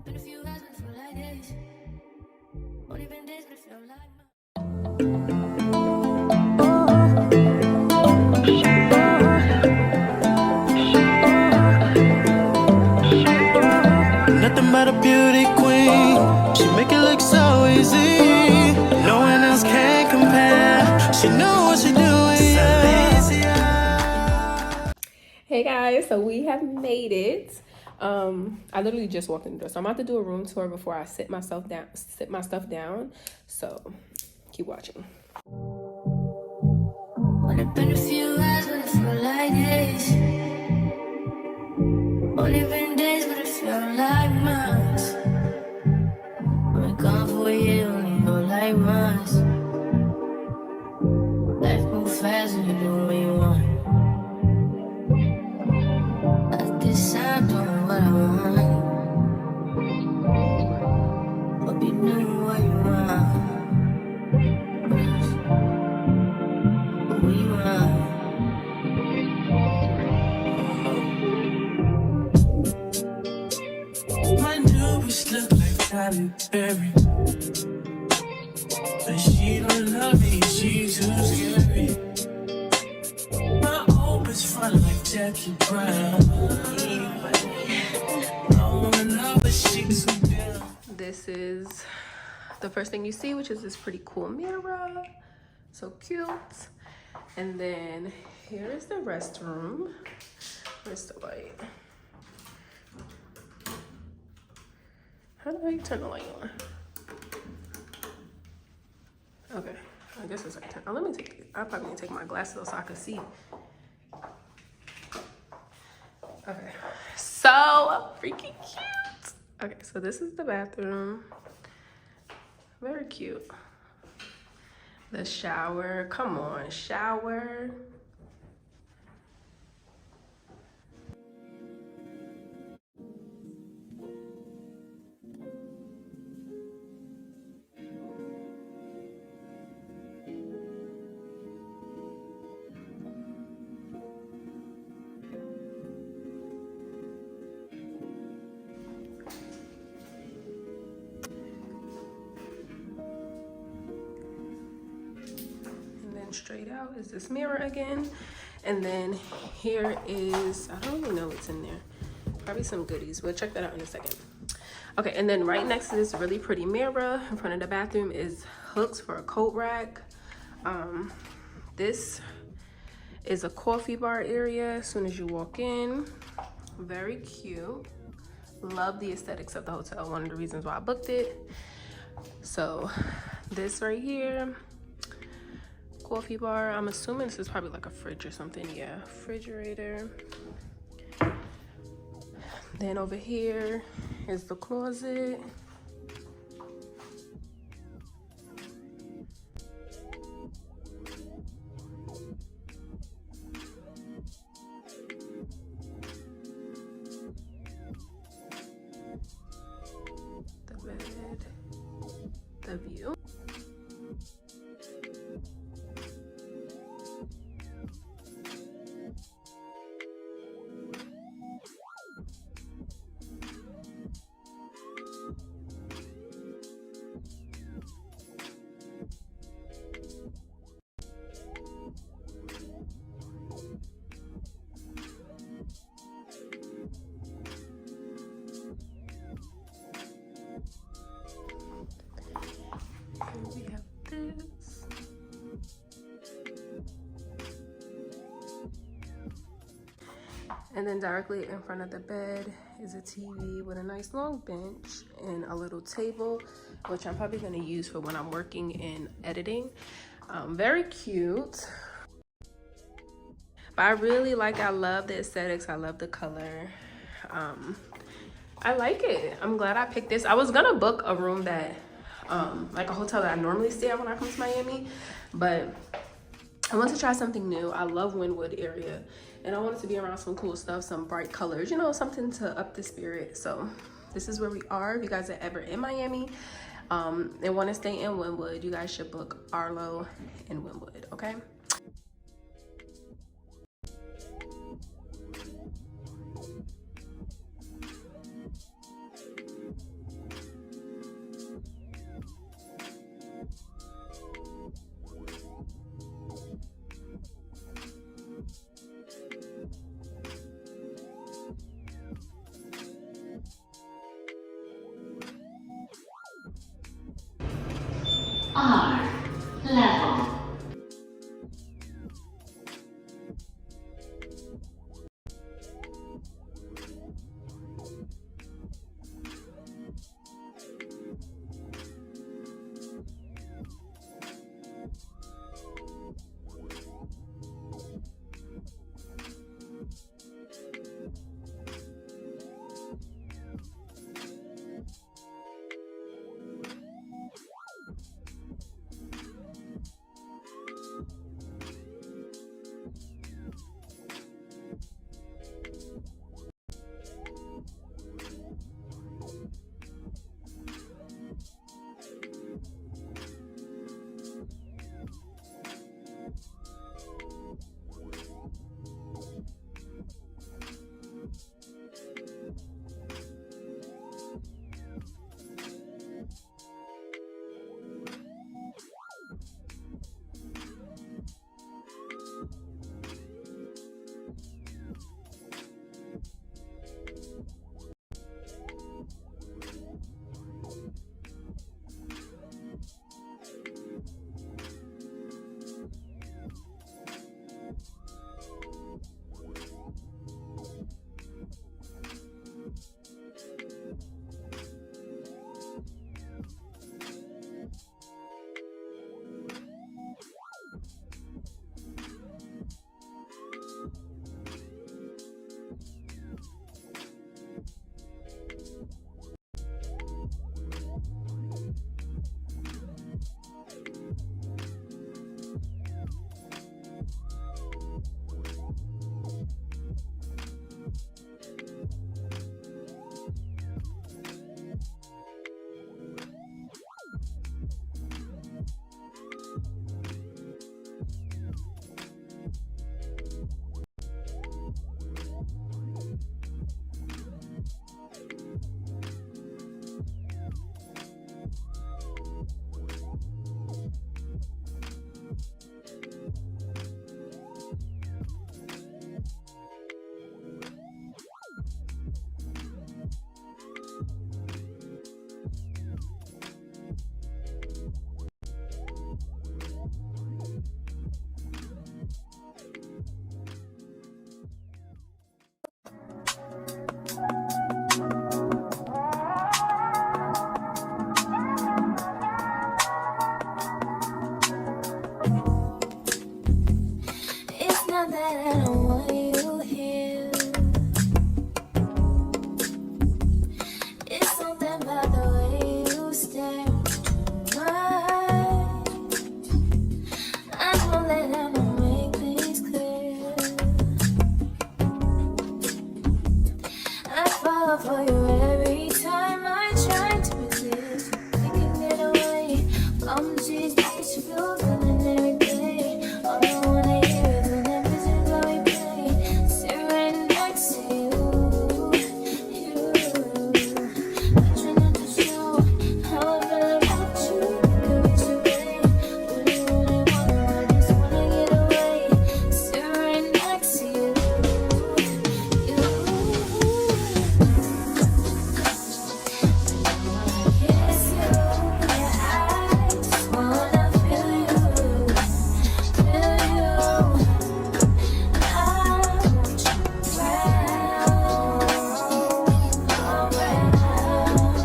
been a few hours, but it feel like days. Only been days, but it feel like months. Nothing but a beauty queen. She make it look so easy. No one else can compare. She know what she doing. Yeah. Hey guys, so we have made it. I literally just walked in the door, so I'm about to do a room tour before I sit my stuff down. So keep watching. Only been a few hours, but it feel like days. Only been days, but it feel like months. Been gone for a year, only feel like months. Life moves fast when you do what you want. At this time, doing what I want. Hope you do what you want. Who you want. My newbies look like Tyler Perry. But she don't love me, she's too scary. My old is front like Jackie Brown. I wanna love, but she's too down. This is the first thing you see, which is this pretty cool mirror. So cute. And then here is the restroom. Where's the light? How do I turn the light on? Okay, I guess it's like turn. Oh, let me take. I probably need to take my glasses off so I can see. Okay, so freaking cute. Okay, so this is the bathroom. Very cute. The shower. Come on, shower. Straight out is this mirror again, and then here is, I don't even know what's in there, probably some goodies. We'll check that out in a second. Okay, and then right next to this really pretty mirror in front of the bathroom is hooks for a coat rack. This is a coffee bar area as soon as you walk in. Very cute. Love the aesthetics of the hotel, one of the reasons why I booked it. So this right here, coffee bar. I'm assuming this is probably like a fridge or something. Yeah, refrigerator. Then over here is the closet. The bed, the view. We have this. And then directly in front of the bed is a TV with a nice long bench and a little table, which I'm probably going to use for when I'm working in editing. Very cute. But I really I love the aesthetics. I love the color. I like it. I'm glad I picked this. I was gonna book a room that like a hotel that I normally stay at when I come to Miami, but I want to try something new. I love Wynwood area, and I wanted to be around some cool stuff, some bright colors, you know, something to up the spirit. So this is where we are. If you guys are ever in Miami and want to stay in Wynwood, you guys should book Arlo in Wynwood, okay? R level. It's not that I don't want you here. It's something about the way you stare into mine. I know that I don't make things clear. I fall for you every time I try to resist. We can get away. Come chase these feels and every day. All I wanna hear is when that music that we play. Sit right next to you. I try not to show how I feel about you. Could reach away. Really, really wanna, I just wanna get away. Sit right next to you. Kiss you, yeah, I just wanna feel you, feel you. I want you around, around.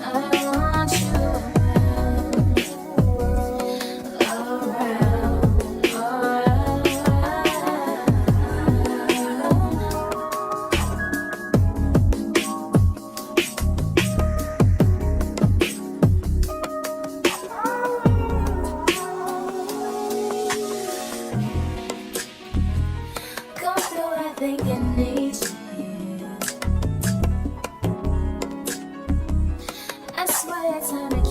I want you Come through, I think I need you. I swear it's time to